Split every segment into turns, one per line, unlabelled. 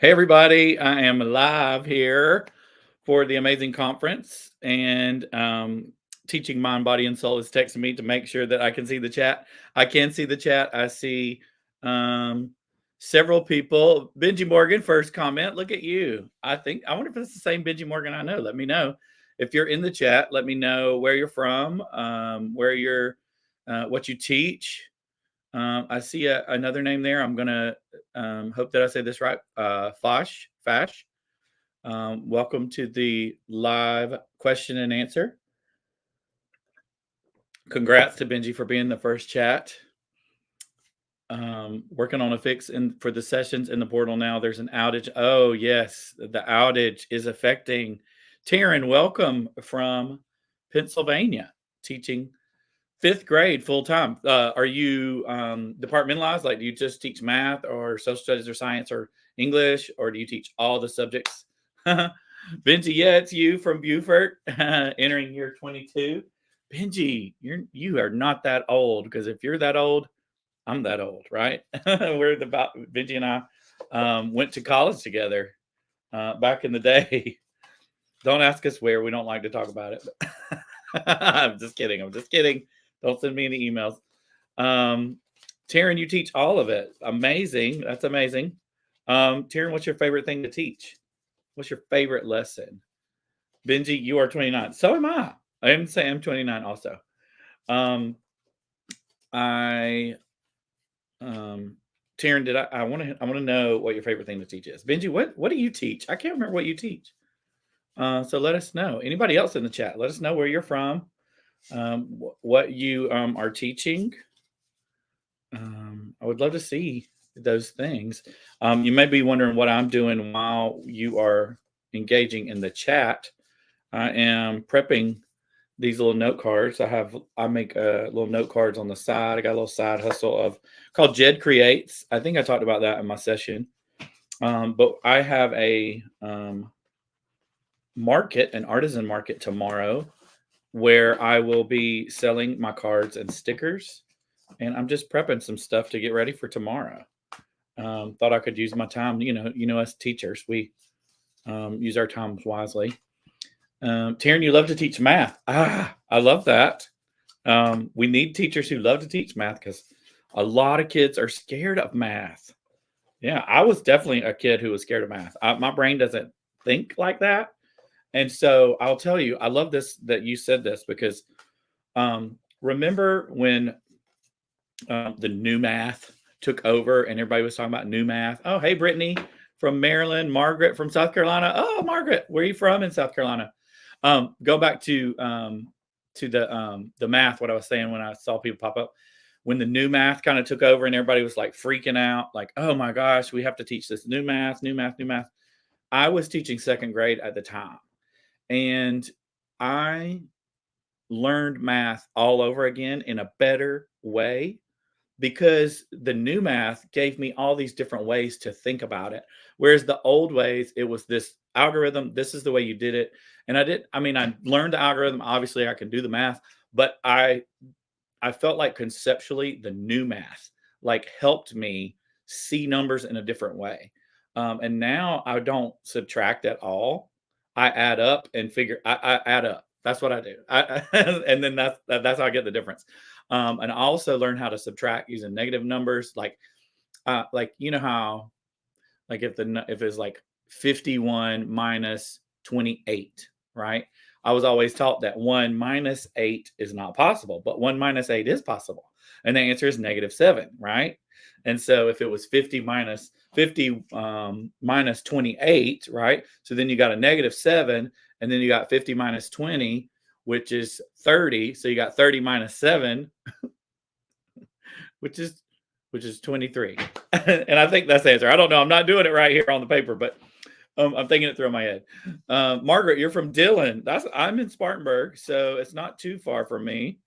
Hey, everybody. I am live here for the amazing conference, and Teaching Mind, Body, and Soul is texting me to make sure that I can see the chat. I can see the chat. I see um, several people. Benji Morgan, first comment. Look at you. I wonder if it's the same Benji Morgan I know. Let me know. If you're in the chat, let me know where you're from, what you teach. I see another name there. I'm going to hope that I say this right. Fash. Welcome to the live question and answer. Congrats to Benji for being the first chat. Working on a fix for the sessions in the portal now. There's an outage. Oh, yes. The outage is affecting. Taryn, welcome from Pennsylvania, teaching fifth grade full time. Are you departmentalized? Like, do you just teach math or social studies or science or English, or do you teach all the subjects? Benji, yeah, it's you from Beaufort, entering year 22. Benji, you are not that old, because if you're that old, I'm that old, right? Benji and I went to college together back in the day. Don't ask us where. We don't like to talk about it. I'm just kidding. Don't send me any emails. Taryn, you teach all of it. Amazing. That's amazing. Taryn, what's your favorite thing to teach? What's your favorite lesson? Benji, you are 29. So am I. I am saying I'm 29 also. Taryn, I want to know what your favorite thing to teach is. Benji, what do you teach? I can't remember what you teach. So let us know. Anybody else in the chat, let us know where you're from, what you are teaching. I would love to see those things. You may be wondering what I'm doing while you are engaging in the chat. I am prepping these little note cards. I make little note cards on the side. I got a little side hustle called Jed Creates. I think I talked about that in my session. But I have a an artisan market tomorrow, where I will be selling my cards and stickers, and I'm just prepping some stuff to get ready for tomorrow. Thought I could use my time. You know, us teachers, we use our time wisely. Taryn, you love to teach math. I love that. We need teachers who love to teach math, because a lot of kids are scared of math. Yeah, I was definitely a kid who was scared of math. My brain doesn't think like that. And so I'll tell you, I love this that you said this, because remember when the new math took over and everybody was talking about new math? Oh, hey, Brittany from Maryland, Margaret from South Carolina. Oh, Margaret, where are you from in South Carolina? Go back to the math, what I was saying when I saw people pop up. When the new math kind of took over and everybody was like freaking out, like, oh my gosh, we have to teach this new math. I was teaching second grade at the time, and I learned math all over again in a better way, because the new math gave me all these different ways to think about it. Whereas the old ways, it was this algorithm. This is the way you did it. And I learned the algorithm. Obviously, I can do the math, but I felt like conceptually the new math like helped me see numbers in a different way. And now I don't subtract at all. I add up and I add up. That's what I do. And then that's how I get the difference. And I also learn how to subtract using negative numbers. Like you know how, like if it's like 51 minus 28, right? I was always taught that 1 minus 8 is not possible, but 1 minus 8 is possible. And the answer is -7, right? And so if it was 50 minus 28, right? So then you got a -7, and then you got 50 minus 20, which is 30. So you got 30 minus 7, which is 23. And I think that's the answer. I don't know. I'm not doing it right here on the paper, but I'm thinking it through my head. Margaret, you're from Dillon. I'm in Spartanburg, so it's not too far from me.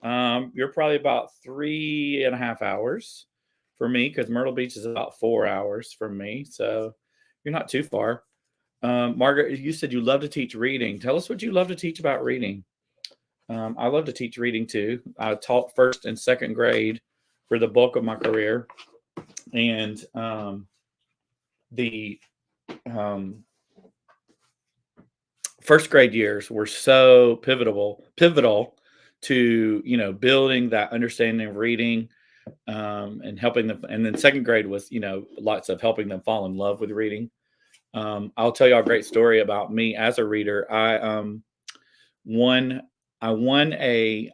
You're probably about 3.5 hours for me, because Myrtle Beach is about 4 hours from me. So you're not too far. Margaret, you said you love to teach reading. Tell us what you love to teach about reading. I love to teach reading too. I taught first and second grade for the bulk of my career. And the um, first grade years were so pivotal to, building that understanding of reading, and helping them. And then second grade was, lots of helping them fall in love with reading. I'll tell you a great story about me as a reader. Won I won a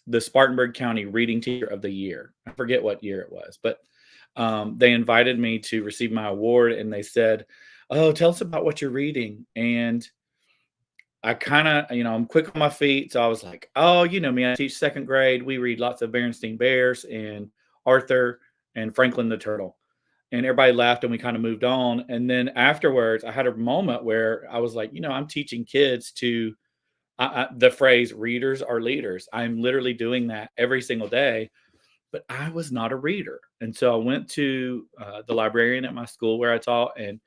the Spartanburg County Reading Teacher of the Year. I forget what year it was, but they invited me to receive my award, and they said, "Oh, tell us about what you're reading." And I kind of, I'm quick on my feet, so I was like, "Oh, you know me. I teach second grade. We read lots of Berenstain Bears and Arthur and Franklin the Turtle." And everybody laughed, and we kind of moved on. And then afterwards, I had a moment where I was like, I'm teaching kids to the phrase "readers are leaders." I'm literally doing that every single day, but I was not a reader. And so I went to the librarian at my school where I taught, and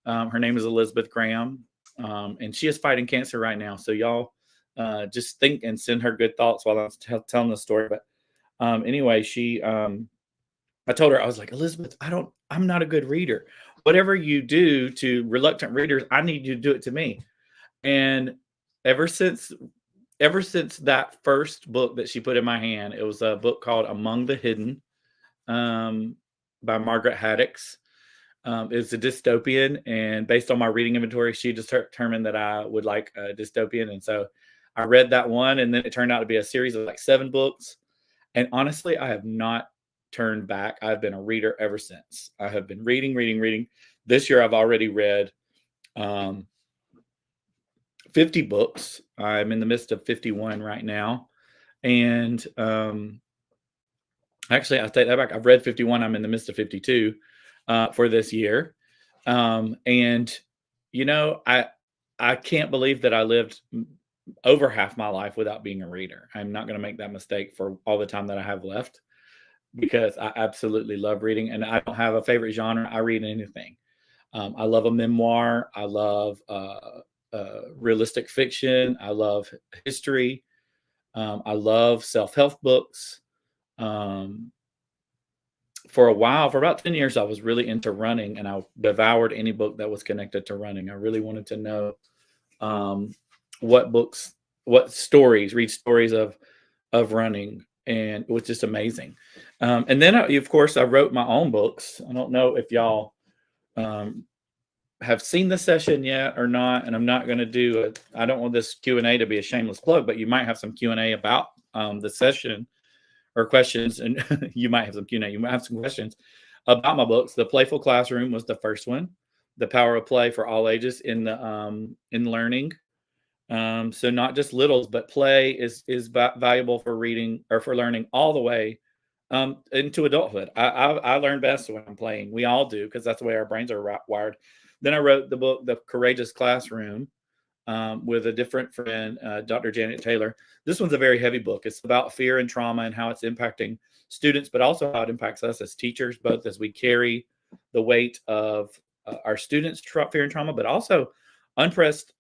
her name is Elizabeth Graham, and she is fighting cancer right now. So y'all just think and send her good thoughts while I'm telling the story. But anyway, I told her, I was like, "Elizabeth, I'm not a good reader. Whatever you do to reluctant readers, I need you to do it to me." And ever since ever since that first book that she put in my hand, it was a book called Among the Hidden, um, by Margaret Haddix. It's a dystopian, and based on my reading inventory, she just determined that I would like a dystopian, and so I read that one, and then it turned out to be a series of like 7 books. And honestly, I have not turned back. I've been a reader ever since. I have been reading, reading, reading. This year, I've already read um, 50 books. I'm in the midst of 51 right now. And actually, I take that back. I've read 51. I'm in the midst of 52 for this year. And, I can't believe that I lived over half my life without being a reader. I'm not going to make that mistake for all the time that I have left, because I absolutely love reading, and I don't have a favorite genre. I read anything. I love a memoir. I love realistic fiction. I love history. I love self-help books. Um, for a while, for about 10 years, I was really into running, and I devoured any book that was connected to running. I really wanted to know um, what books, what stories, read stories of running, and it was just amazing. And then, of course, I wrote my own books. I don't know if y'all um, have seen the session yet or not, and I'm not going to do it. I don't want this Q&A to be a shameless plug, but you might have some Q&A about the session, or questions, and you might have some Q&A. You might have some questions about my books. The Playful Classroom was the first one. The Power of Play for All Ages in learning. So not just littles, but play is valuable for reading or for learning all the way into adulthood. I learn best when I'm playing. We all do, because that's the way our brains are wired. Then I wrote the book, The Courageous Classroom, with a different friend, Dr. Janet Taylor. This one's a very heavy book. It's about fear and trauma and how it's impacting students, but also how it impacts us as teachers, both as we carry the weight of our students' fear and trauma, but also unpressed,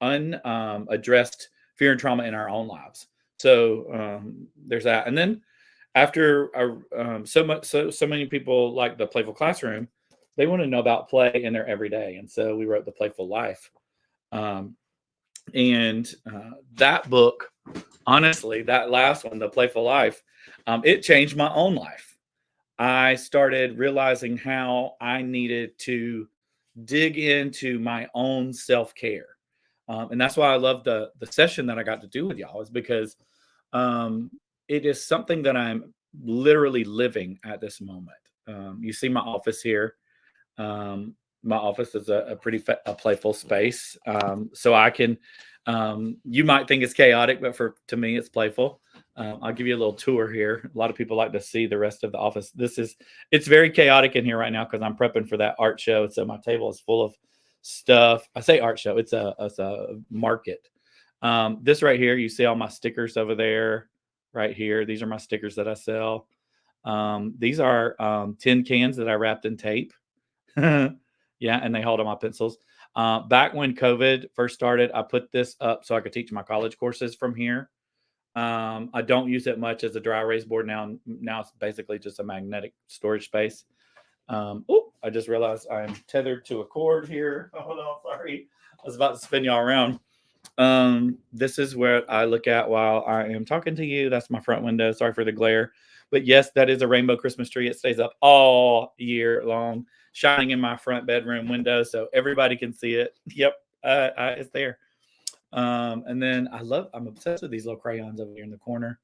unaddressed fear and trauma in our own lives. So there's that. And then after so many people like the Playful Classroom, they want to know about play in their everyday, and so we wrote The Playful Life. Um, and that book, honestly, that last one, The Playful Life, it changed my own life. I started realizing how I needed to dig into my own self care, and that's why I love the session that I got to do with y'all, is because um, it is something that I'm literally living at this moment. You see my office here. Um, my office is a pretty a playful space, so I can. You might think it's chaotic, but to me, it's playful. I'll give you a little tour here. A lot of people like to see the rest of the office. It's very chaotic in here right now because I'm prepping for that art show. So my table is full of stuff. I say art show. It's a market. This right here, you see all my stickers over there, right here. These are my stickers that I sell. These are tin cans that I wrapped in tape. Yeah, and they hold on my pencils. Back when COVID first started, I put this up so I could teach my college courses from here. I don't use it much as a dry erase board now. Now it's basically just a magnetic storage space. I just realized I'm tethered to a cord here. Hold on, sorry. I was about to spin y'all around. This is where I look at while I am talking to you. That's my front window. Sorry for the glare. But yes, that is a rainbow Christmas tree. It stays up all year long, shining in my front bedroom window so everybody can see it. Yep, it's there. And then I'm obsessed with these little crayons over here in the corner.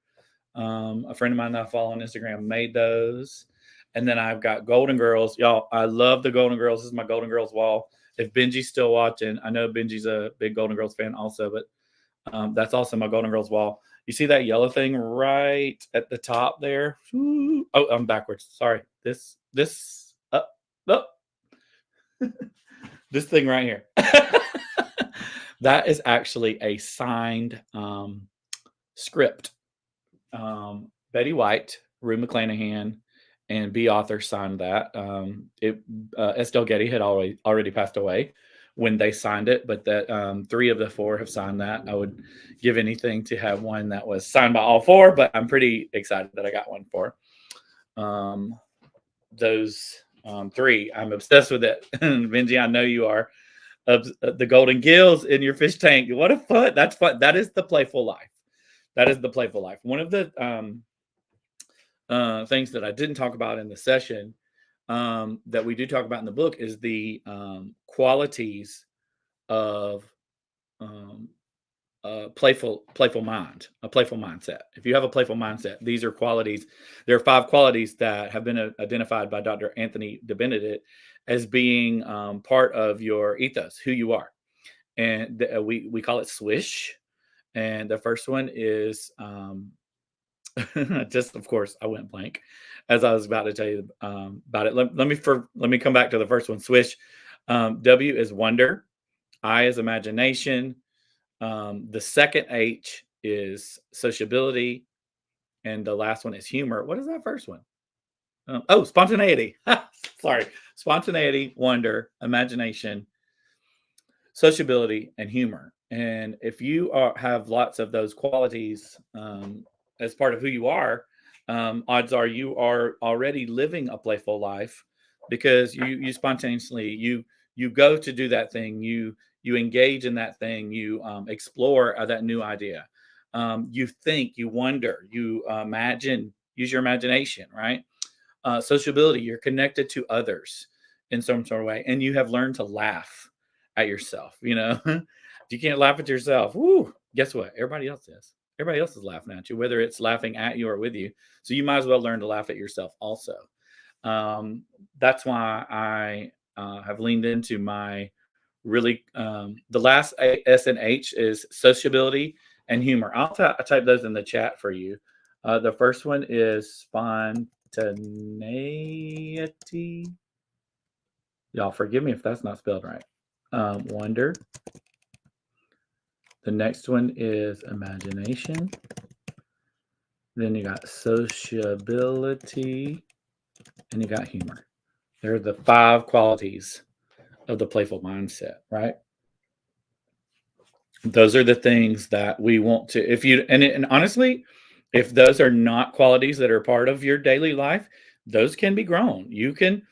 A friend of mine that I follow on Instagram made those. And then I've got Golden Girls. Y'all, I love the Golden Girls. This is my Golden Girls wall. If Benji's still watching, I know Benji's a big Golden Girls fan also, but that's also my Golden Girls wall. You see that yellow thing right at the top there? Ooh. Oh, I'm backwards. Sorry. This up. This thing right here. That is actually a signed script. Betty White, Rue McClanahan, and B. Author signed that. Estelle Getty had already passed away when they signed it, but that 3 of the 4 have signed that. I would give anything to have one that was signed by all 4, but I'm pretty excited that I got one for those 3. I'm obsessed with it. Benji, I know you are. The golden gills in your fish tank. What a fun! That's fun. That is the playful life. That is the playful life. One of the things that I didn't talk about in the session that we do talk about in the book is the qualities of a playful mind, a playful mindset. If you have a playful mindset, these are qualities. There are 5 qualities that have been identified by Dr. Anthony DeBenedit as being part of your ethos, who you are. And we call it SWISH. And the first one is just, of course, I went blank as I was about to tell you about it. Let me come back to the first one. Swish. W is wonder. I is imagination. The second H is sociability, and the last one is humor. What is that first one? Spontaneity. Sorry, spontaneity, wonder, imagination, sociability, and humor. And if you have lots of those qualities as part of who you are, odds are you are already living a playful life because you spontaneously you go to do that thing, you engage in that thing, you explore that new idea, you think, you wonder, you imagine, use your imagination, right? Sociability, you're connected to others in some sort of way, and you have learned to laugh at yourself. If you can't laugh at yourself, whoo, guess what? Everybody else is. Everybody else is laughing at you, whether it's laughing at you or with you. So you might as well learn to laugh at yourself also. That's why I have leaned into my really the last S and H is sociability and humor. I'll type those in the chat for you. The first one is spontaneity. Y'all forgive me if that's not spelled right. Wonder. The next one is imagination. Then you got sociability, and you got humor. They're the 5 qualities of the playful mindset, right? Those are the things that we want to, if you, and honestly, if those are not qualities that are part of your daily life, those can be grown. The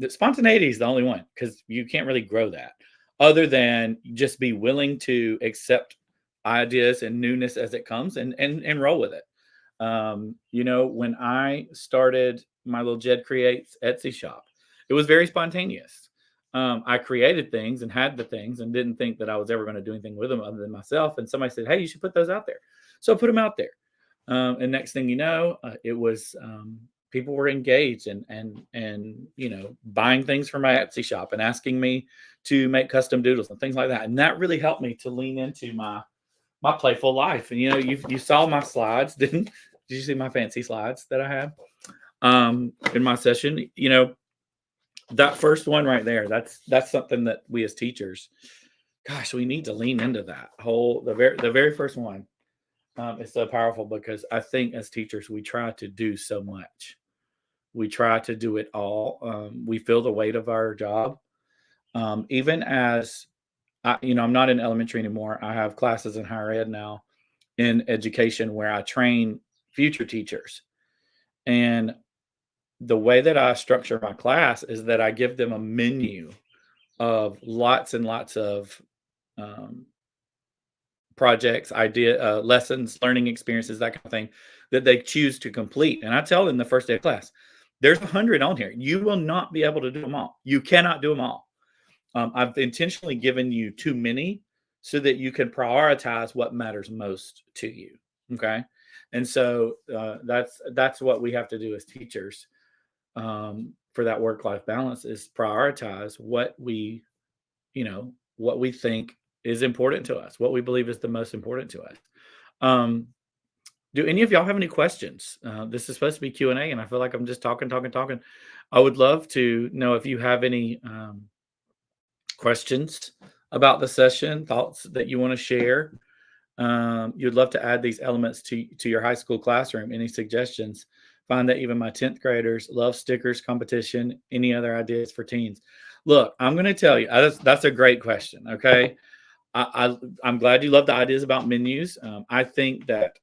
spontaneity is the only one because you can't really grow that other than just be willing to accept ideas and newness as it comes and roll with it. When I started my little Jed Creates Etsy shop, it was very spontaneous. I created things and had the things and didn't think that I was ever going to do anything with them other than myself. And somebody said, "Hey, you should put those out there." So I put them out there. And next thing you know, it was people were engaged and buying things from my Etsy shop and asking me to make custom doodles and things like that. And that really helped me to lean into my playful life. And you saw my slides, did you see my fancy slides that I have in my session? That first one right there, that's something that we as teachers, gosh, we need to lean into that the very first one. Is so powerful because I think as teachers we try to do so much. We try to do it all. We feel the weight of our job. Even as I'm not in elementary anymore. I have classes in higher ed now in education where I train future teachers. And the way that I structure my class is that I give them a menu of lots and lots of um, projects, lessons, learning experiences, that kind of thing that they choose to complete. And I tell them the first day of class, there's 100 on here. You will not be able to do them all. You cannot do them all. I've intentionally given you too many so that you can prioritize what matters most to you. Okay. And so that's what we have to do as teachers, for that work-life balance, is prioritize what we think is important to us, what we believe is the most important to us. Um, do any of y'all have any questions? This is supposed to be Q&A, and I feel like I'm just talking, talking, talking. I would love to know if you have any questions about the session, thoughts that you want to share. You'd love to add these elements to your high school classroom. Any suggestions? Find that even my 10th graders love stickers, competition. Any other ideas for teens? Look, I'm going to tell you, that's a great question. Okay. I'm glad you love the ideas about menus. I think that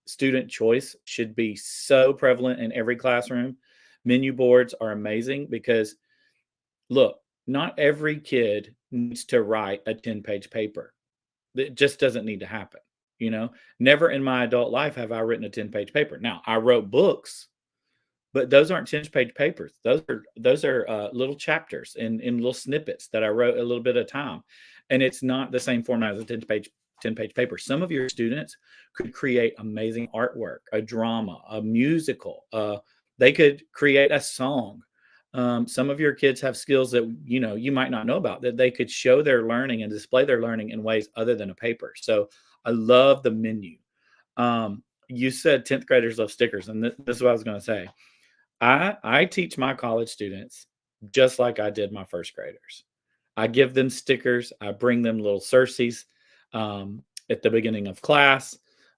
student choice should be so prevalent in every classroom. Menu boards are amazing because, look, not every kid needs to write a 10-page paper. It just doesn't need to happen. Never in my adult life have I written a 10-page paper. Now, I wrote books, but those aren't 10-page papers. Those are little chapters in little snippets that I wrote a little bit at a time. And it's not the same format as a 10-page paper. Some of your students could create amazing artwork, a drama, a musical. They could create a song. Some of your kids have skills that you might not know about, that they could show their learning and display their learning in ways other than a paper. So I love the menu. You said 10th graders love stickers, and this is what I was going to say. I teach my college students just like I did my first graders. I give them stickers. I bring them little Circes at the beginning of class.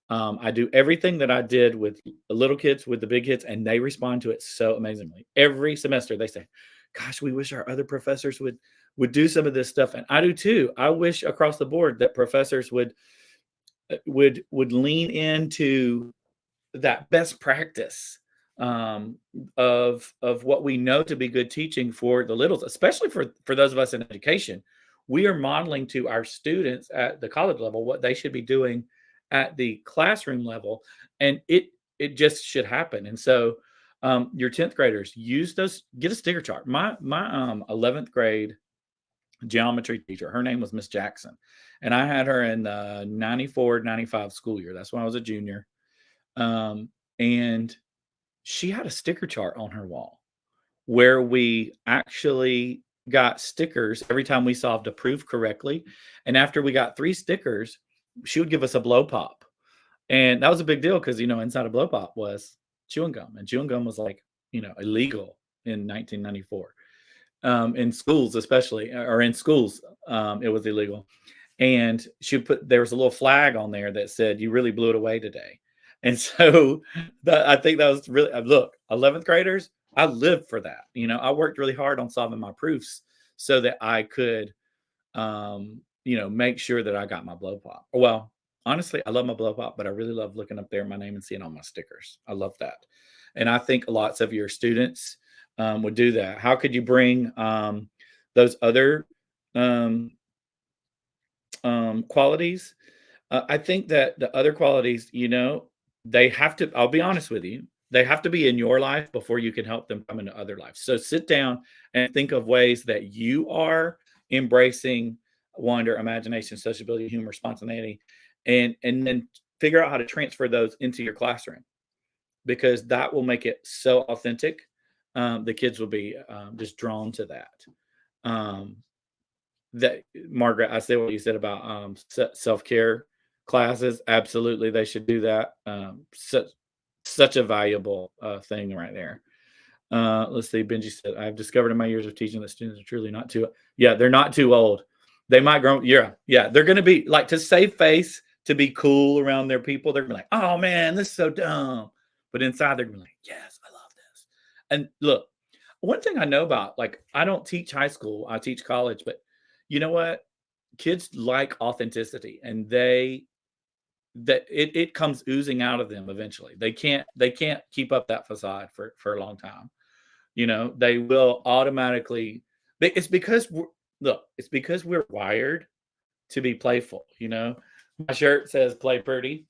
I do everything that I did with the little kids, with the big kids, and they respond to it so amazingly. Every semester, they say, "Gosh, we wish our other professors would do some of this stuff," and I do too. I wish across the board that professors would lean into that best practice, of what we know to be good teaching for the littles, especially for those of us in education. We are modeling to our students at the college level what they should be doing at the classroom level, and it just should happen. And so, your 10th graders, use those. Get a sticker chart. My 11th grade geometry teacher, her name was Miss Jackson, and I had her in the 94-95 school year. That's when I was a junior. And she had a sticker chart on her wall where we actually got stickers every time we solved a proof correctly. And after we got 3 stickers, she would give us a blow pop. And that was a big deal because, inside a blow pop was chewing gum. And chewing gum was like, illegal in 1994. In schools, especially, or in schools, it was illegal. And there was a little flag on there that said, "You really blew it away today." And so I think that was really, look, 11th graders, I lived for that. I worked really hard on solving my proofs so that I could, make sure that I got my blow pop. Well, honestly, I love my blow pop, but I really love looking up there my name and seeing all my stickers. I love that. And I think lots of your students would do that. How could you bring those other um, qualities? I think that the other qualities, they have to, I'll be honest with you, they have to be in your life before you can help them come into other lives. So sit down and think of ways that you are embracing wonder, imagination, sociability, humor, spontaneity, and then figure out how to transfer those into your classroom, because that will make it so authentic. The kids will be just drawn to that. Um, that Margaret, I say what you said about self-care classes. Absolutely, they should do that. Such a valuable thing right there. Let's see. Benji said, "I've discovered in my years of teaching that students are truly not too. Yeah, they're not too old. They might grow. Yeah. They're going to be like, to save face, to be cool around their people. They're gonna be like, oh man, this is so dumb. But inside, they're gonna be like, yes, I love this. And look, one thing I know about, like, I don't teach high school. I teach college, but you know what? Kids like authenticity, and that it comes oozing out of them eventually. They can't keep up that facade for a long time. They will automatically. It's because it's because we're wired to be playful. My shirt says "Play Pretty."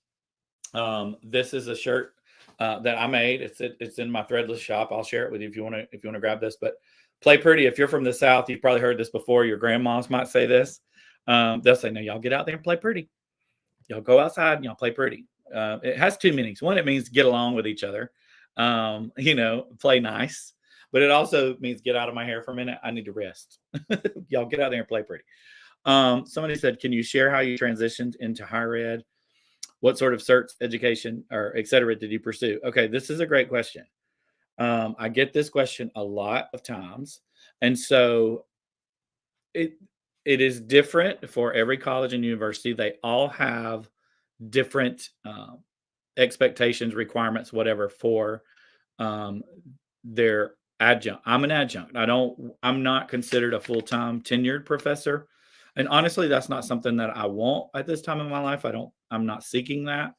This is a shirt that I made. It's in my threadless shop. I'll share it with you if you want to grab this. But "Play Pretty." If you're from the South, you've probably heard this before. Your grandmas might say this. They'll say, "No, y'all get out there and play pretty. Y'all go outside and y'all play pretty." It has two meanings. One, it means get along with each other. Play nice. But it also means get out of my hair for a minute. I need to rest. Y'all get out there and play pretty. Somebody said, "Can you share how you transitioned into higher ed? What sort of certs, education, or et cetera, did you pursue?" Okay, this is a great question. I get this question a lot of times, and so it it is different for every college and university. They all have different expectations, requirements, whatever for um, their adjunct. I'm an adjunct. I'm not considered a full-time tenured professor. And honestly, that's not something that I want at this time in my life. I'm not seeking that.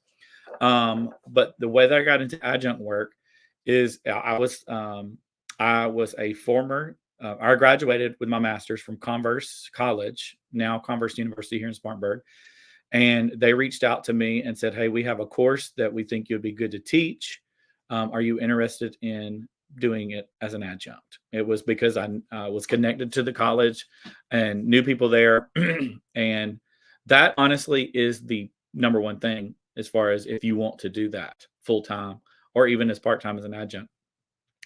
But the way that I got into adjunct work is I was a former I graduated with my master's from Converse College, now Converse University here in Spartanburg. And they reached out to me and said, "Hey, we have a course that we think you'd be good to teach. Are you interested in doing it as an adjunct?" It was because I was connected to the college and knew people there. And that honestly is the number one thing as far as if you want to do that full time or even as part time as an adjunct.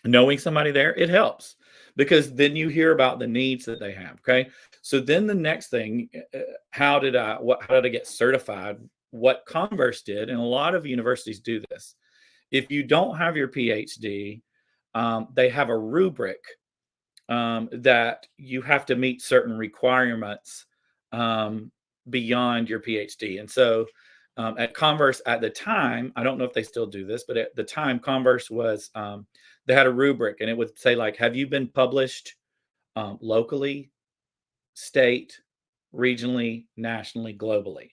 Knowing somebody there, it helps because then you hear about the needs that they have. Okay. So then the next thing, how did I get certified? What Converse did, and a lot of universities do this. If you don't have your PhD, they have a rubric that you have to meet certain requirements um, beyond your PhD. And so at Converse at the time, I don't know if they still do this, but at the time, Converse was, they had a rubric and it would say, like, have you been published locally, state, regionally, nationally, globally?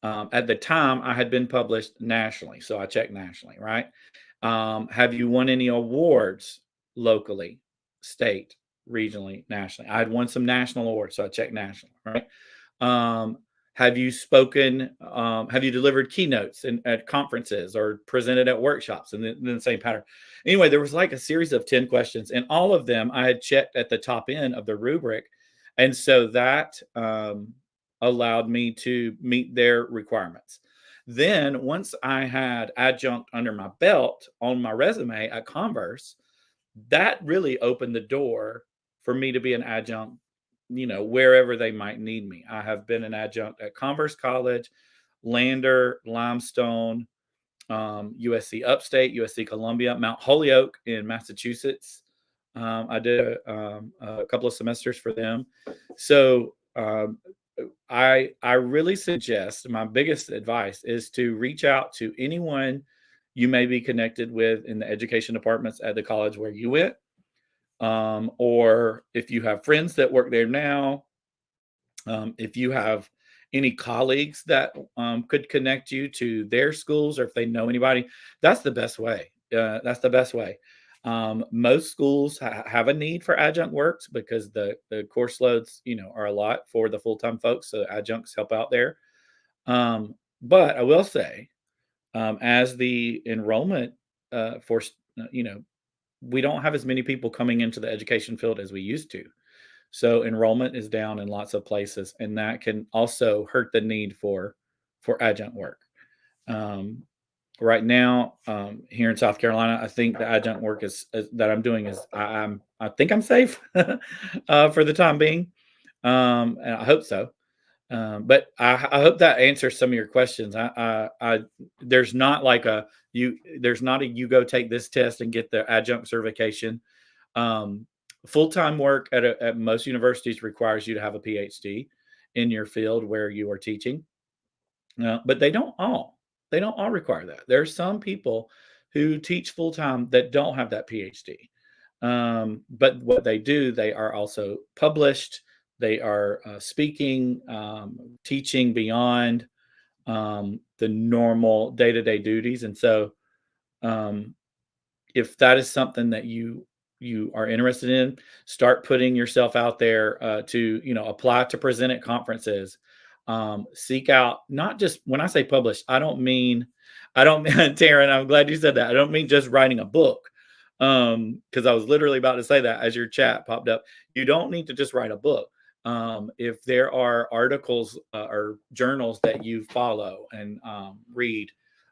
At the time, I had been published nationally. So I checked nationally, right? Have you won any awards locally, state, regionally, nationally? I had won some national awards, so I checked national, right? Um, have you spoken? Have you delivered keynotes at conferences or presented at workshops? And then the same pattern. Anyway, there was like a series of 10 questions, and all of them I had checked at the top end of the rubric. And so that allowed me to meet their requirements. Then, once I had adjunct under my belt on my resume at Converse, that really opened the door for me to be an adjunct, wherever they might need me. I have been an adjunct at Converse College, Lander, Limestone, USC Upstate, USC Columbia, Mount Holyoke in Massachusetts. I did a couple of semesters for them. So I really suggest, my biggest advice is to reach out to anyone you may be connected with in the education departments at the college where you went, or if you have friends that work there now, if you have any colleagues that could connect you to their schools, or if they know anybody, that's the best way. That's the best way. Most schools have a need for adjunct works because the course loads, are a lot for the full time folks. So adjuncts help out there. But I will say, as the enrollment for we don't have as many people coming into the education field as we used to. So enrollment is down in lots of places, and that can also hurt the need for adjunct work. Um, right now, here in South Carolina, I think the adjunct work is that I'm doing is I think I'm safe for the time being, and I hope so. But I hope that answers some of your questions. There's not like there's not a you go take this test and get the adjunct certification. Um, Full-time work at most universities requires you to have a PhD in your field where you are teaching. But they don't all require that. There are some people who teach full-time that don't have that PhD. But what they do, they are also published. They are speaking, teaching beyond. the normal day-to-day duties. And so, if that is something that you are interested in, start putting yourself out there to apply to present at conferences. Seek out, not just, when I say publish, I don't mean Taryn, I'm glad you said that. I don't mean just writing a book, because I was literally about to say that as your chat popped up. You don't need to just write a book. If there are articles or journals that you follow and read,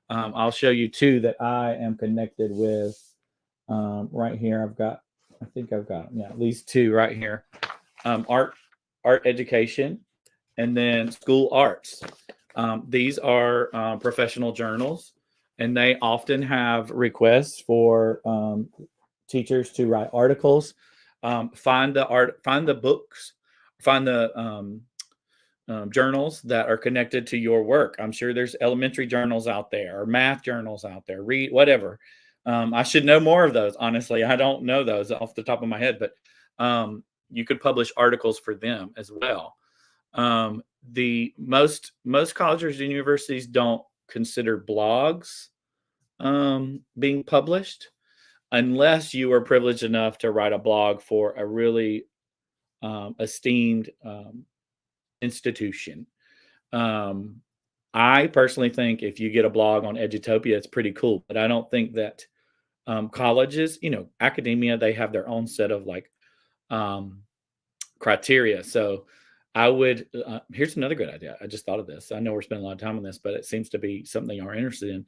I'll show you two that I am connected with. Right here, I think I've got, yeah, at least two right here. Art education, and then school arts. These are professional journals, and they often have requests for teachers to write articles. Find the books, find the journals that are connected to your work. I'm sure there's elementary journals out there or math journals out there. Read whatever. I should know more of those. Honestly, I don't know those off the top of my head, but you could publish articles for them as well. The most colleges and universities don't consider blogs being published unless you are privileged enough to write a blog for a really esteemed institution. I personally think if you get a blog on Edutopia, it's pretty cool. But I don't think that colleges, academia, they have their own set of criteria. So I would, here's another good idea. I just thought of this. I know we're spending a lot of time on this, but it seems to be something you're interested in.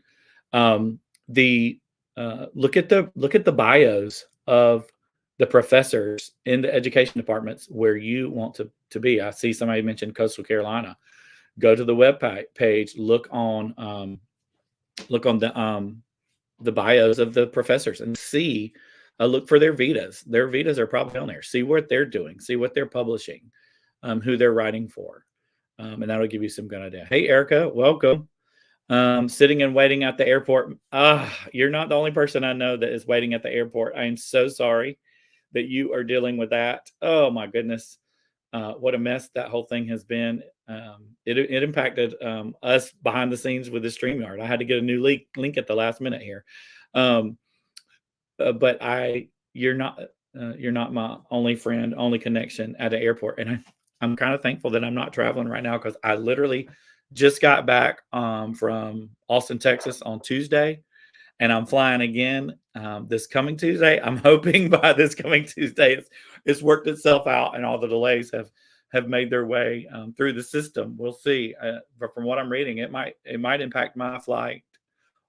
The look at the bios of the professors in the education departments where you want to be. I see somebody mentioned Coastal Carolina. Go to the web page, look on the bios of the professors and see, look for their vitas. Their vitas are probably on there. See what they're doing, see what they're publishing, who they're writing for. And that'll give you some good idea. Hey, Erica, welcome. Sitting and waiting at the airport. You're not the only person I know that is waiting at the airport. I am so sorry that you are dealing with that. Oh my goodness. What a mess that whole thing has been. It impacted us behind the scenes with the StreamYard. I had to get a new link at the last minute here. But you're not my only friend, only connection at the airport. And I'm kind of thankful that I'm not traveling right now, because I literally just got back from Austin, Texas on Tuesday, and I'm flying again this coming Tuesday. I'm hoping by this coming Tuesday it's worked itself out and all the delays have made their way through the system. We'll see. But from what I'm reading, it might impact my flight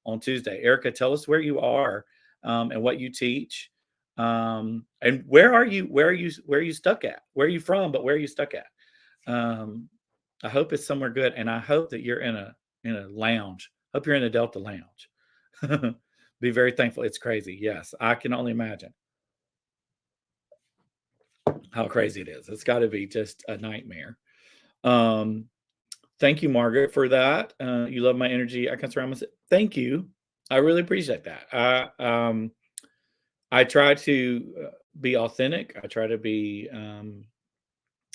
on Tuesday. Erica, tell us where you are and what you teach. And where are you stuck at? Where are you from? But where are you stuck at? I hope it's somewhere good, and I hope that you're in a lounge. Hope you're in a Delta lounge. Be very thankful. It's crazy. Yes, I can only imagine how crazy it is. It's got to be just a nightmare. Thank you, Margaret, for that. You love my energy. I can surround myself. Thank you. I really appreciate that. I try to be authentic. I try to be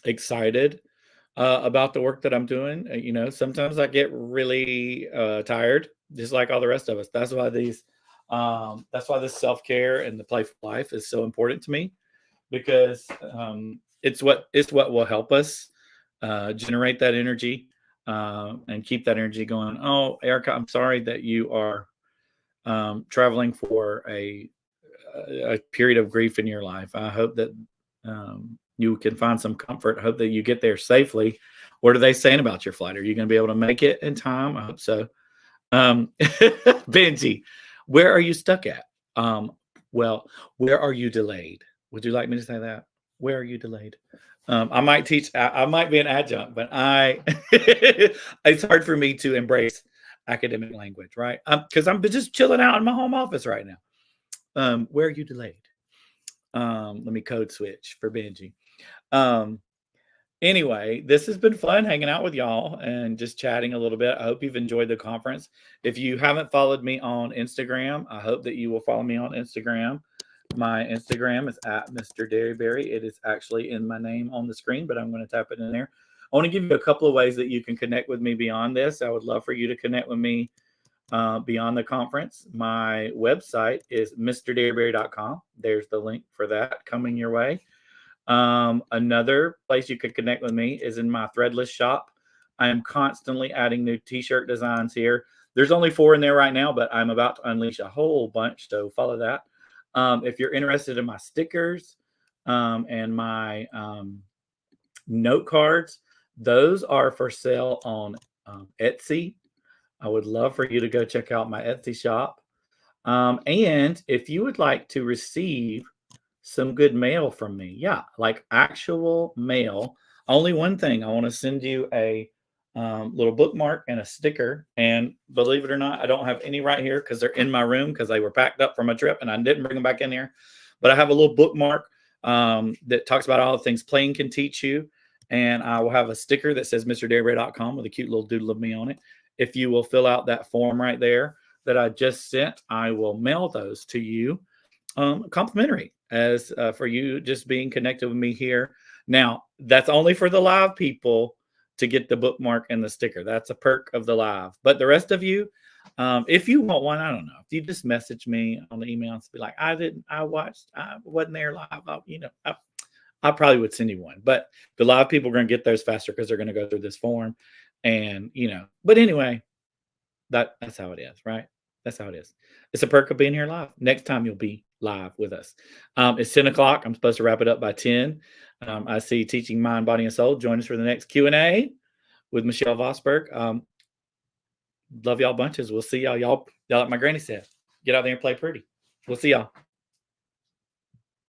excited about the work that I'm doing. Sometimes I get really tired, just like all the rest of us. That's why this self-care and the playful life is so important to me, because it's what will help us generate that energy and keep that energy going. Oh, Erica, I'm sorry that you are traveling for a period of grief in your life. I hope that you can find some comfort. I hope that you get there safely. What are they saying about your flight? Are you going to be able to make it in time? I hope so. Benji, where are you stuck at? Well, where are you delayed? Would you like me to say that? Where are you delayed? I might teach. I might be an adjunct, but it's hard for me to embrace academic language, right? Because I'm just chilling out in my home office right now. Where are you delayed? Let me code switch for Benji. Anyway, this has been fun hanging out with y'all and just chatting a little bit. I hope you've enjoyed the conference. If you haven't followed me on Instagram, I hope that you will follow me on Instagram. My Instagram is at Mr. Dearybury. It is actually in my name on the screen, but I'm going to type it in there. I want to give you a couple of ways that you can connect with me beyond this. I would love for you to connect with me beyond the conference. My website is mrdearybury.com. There's the link for that coming your way. Another place you could connect with me is in my threadless shop. I am constantly adding new t-shirt designs here. There's only 4 in there right now, but I'm about to unleash a whole bunch, so follow that. If you're interested in my stickers and my note cards, those are for sale on Etsy. I would love for you to go check out my Etsy shop. And if you would like to receive some good mail from me, yeah, like actual mail, only one thing, I want to send you a little bookmark and a sticker. And believe it or not, I don't have any right here because they're in my room because they were packed up from a trip and I didn't bring them back in here. But I have a little bookmark that talks about all the things playing can teach you. And I will have a sticker that says mrdearybury.com with a cute little doodle of me on it. If you will fill out that form right there that I just sent, I will mail those to you complimentary as for you just being connected with me here. Now, that's only for the live people to get the bookmark and the sticker. That's a perk of the live. But the rest of you, if you want one, I don't know. If you just message me on the email and be like, I wasn't there live. I probably would send you one. But the live people are going to get those faster because they're going to go through this form. And, but anyway, that's how it is, right? That's how it is. It's a perk of being here live. Next time you'll be live with us. It's 10 o'clock. I'm supposed to wrap it up by 10. I see Teaching Mind, Body, and Soul. Join us for the next Q&A with Michelle Vosberg. Love y'all bunches. We'll see y'all. Y'all, like my granny said, get out there and play pretty. We'll see y'all.